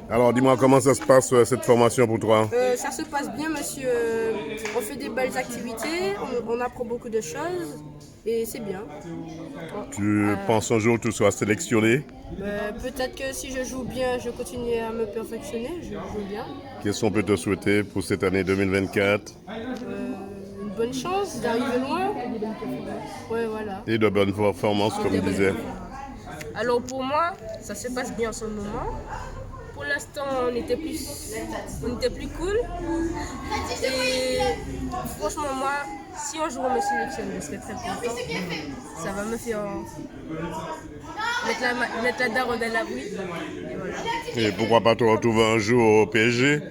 Alors, dis-moi, comment ça se passe cette formation pour toi? Ça se passe bien, monsieur. On fait des belles activités, on apprend beaucoup de choses et c'est bien. Tu penses un jour que tu seras sélectionné? Peut-être que si je joue bien, je continue à me perfectionner, je joue bien. Qu'est-ce qu'on peut te souhaiter pour cette année 2024? Une bonne chance d'arriver loin. Ouais, voilà. Et de bonnes performances, comme je disais. Alors pour moi, ça se passe bien en ce moment. Pour l'instant, on était plus cool. Et franchement, moi, si un jour on me sélectionne, je serai très content. Ça va me faire mettre la daronne à l'abri. Et voilà. Et pourquoi pas te retrouver un jour au PSG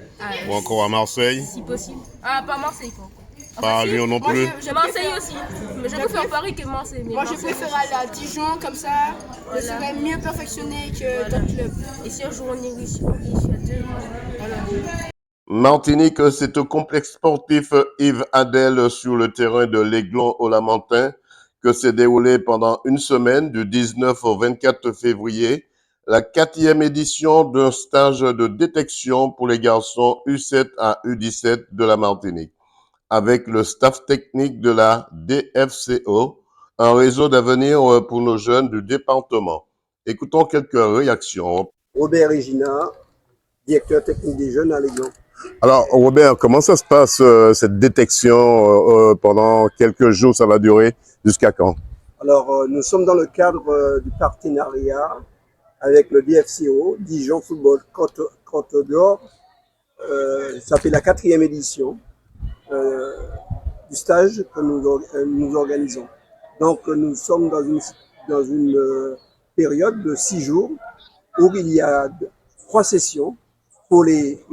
ou encore à Marseille? Si possible. Ah, pas Marseille, pas encore. Pas à Lyon non plus. Marseille aussi. Mais je préfère Paris que Marseille. Moi, je préfère aller à Dijon, comme ça. Je serais mieux perfectionné que d'autres clubs. Et si un jour on est riche, à deux, voilà. Martinique, c'est au complexe sportif Yves Adel sur le terrain de l'Aiglon au Lamentin que s'est déroulé pendant une semaine du 19 au 24 février la 4e édition d'un stage de détection pour les garçons U7 à U17 de la Martinique avec le staff technique de la DFCO, un réseau d'avenir pour nos jeunes du département. Écoutons quelques réactions. Robert Regina, directeur technique des jeunes à l'Aiglon. Alors, Robert, comment ça se passe, cette détection pendant quelques jours? Ça va durer jusqu'à quand? Alors, nous sommes dans le cadre du partenariat avec le DFCO, Dijon Football Côte d'Or. Ça fait la 4e édition du stage que nous organisons. Donc, nous sommes dans une période de 6 jours où il y a 3 sessions pour les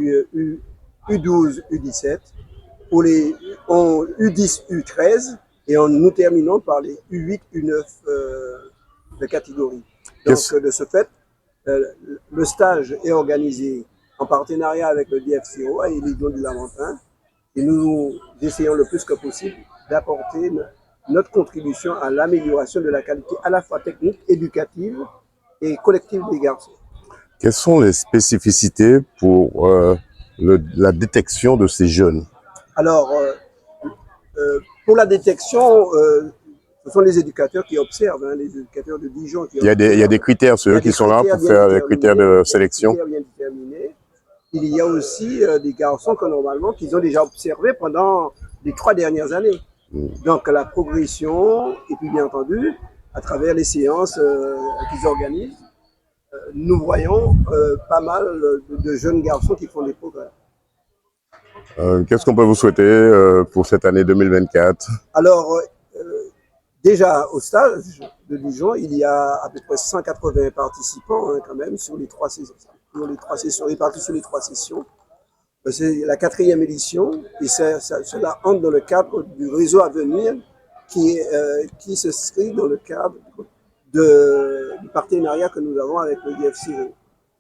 U12, U17, pour les U10, U13, et nous terminons par les U8, U9 de catégorie. Donc, de ce fait, le stage est organisé en partenariat avec le DFCO et l'Aiglon du Lamentin, et nous essayons le plus que possible d'apporter notre contribution à l'amélioration de la qualité à la fois technique, éducative et collective des garçons. Quelles sont les spécificités pour la détection de ces jeunes? Alors, pour la détection, ce sont les éducateurs qui observent, hein, les éducateurs de Dijon. Il y a des critères, c'est eux qui sont là pour faire les critères de sélection. Bien déterminés. Il y a aussi des garçons que normalement qu'ils ont déjà observés pendant les 3 dernières années. Donc la progression, et puis bien entendu, à travers les séances qu'ils organisent, nous voyons pas mal de jeunes garçons qui font des progrès. Qu'est-ce qu'on peut vous souhaiter pour cette année 2024? Alors, déjà au stage de Dijon, il y a à peu près 180 participants hein, quand même sur les 3 saisons. Répartis sur les 3 sessions. C'est la 4e édition et cela entre dans le cadre du réseau à venir qui s'inscrit dans le cadre du partenariat que nous avons avec le DFCO.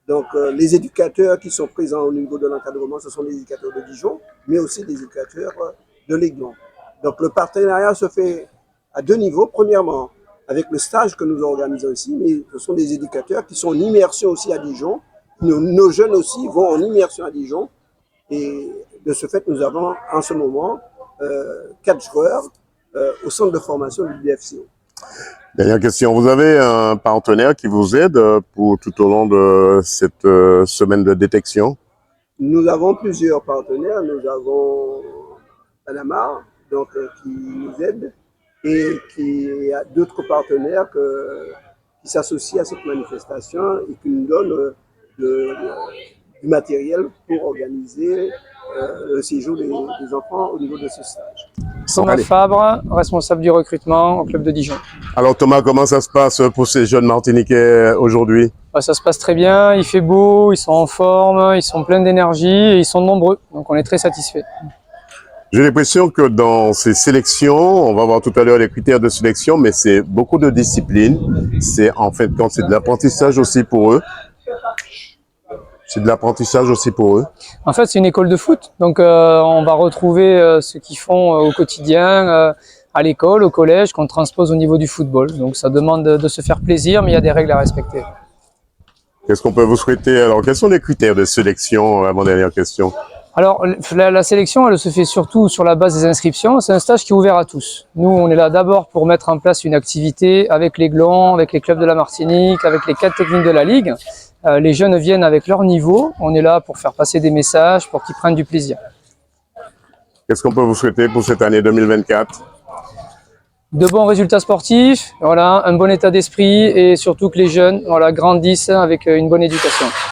Donc les éducateurs qui sont présents au niveau de l'encadrement, ce sont les éducateurs de Dijon, mais aussi les éducateurs de l'Aiglon. Donc le partenariat se fait à 2 niveaux. Premièrement, avec le stage que nous organisons ici, mais ce sont des éducateurs qui sont en immersion aussi à Dijon. Nos jeunes aussi vont en immersion à Dijon. Et de ce fait, nous avons en ce moment 4 joueurs au centre de formation du DFCO. Dernière question, vous avez un partenaire qui vous aide pour tout au long de cette semaine de détection? Nous avons plusieurs partenaires. Nous avons Panama donc, qui nous aide et qui a d'autres partenaires qui s'associent à cette manifestation et qui nous donnent du matériel pour organiser le séjour des enfants au niveau de ce stage. Thomas Fabre, responsable du recrutement au club de Dijon. Alors Thomas, comment ça se passe pour ces jeunes Martiniquais aujourd'hui? Ça se passe très bien, il fait beau, ils sont en forme, ils sont pleins d'énergie et ils sont nombreux, donc on est très satisfaits. J'ai l'impression que dans ces sélections, on va voir tout à l'heure les critères de sélection, mais c'est beaucoup de discipline. C'est en fait quand c'est de l'apprentissage aussi pour eux. C'est de l'apprentissage aussi pour eux. En fait, c'est une école de foot, donc on va retrouver ce qu'ils font au quotidien, à l'école, au collège, qu'on transpose au niveau du football. Donc ça demande de se faire plaisir, mais il y a des règles à respecter. Qu'est-ce qu'on peut vous souhaiter? Alors, quels sont les critères de sélection, à mon dernière question? Alors, la sélection, elle se fait surtout sur la base des inscriptions. C'est un stage qui est ouvert à tous. Nous, on est là d'abord pour mettre en place une activité avec l'Aiglon, avec les clubs de la Martinique, avec les cadres techniques de la Ligue. Les jeunes viennent avec leur niveau. On est là pour faire passer des messages, pour qu'ils prennent du plaisir. Qu'est-ce qu'on peut vous souhaiter pour cette année 2024? De bons résultats sportifs, voilà, un bon état d'esprit et surtout que les jeunes, voilà, grandissent avec une bonne éducation.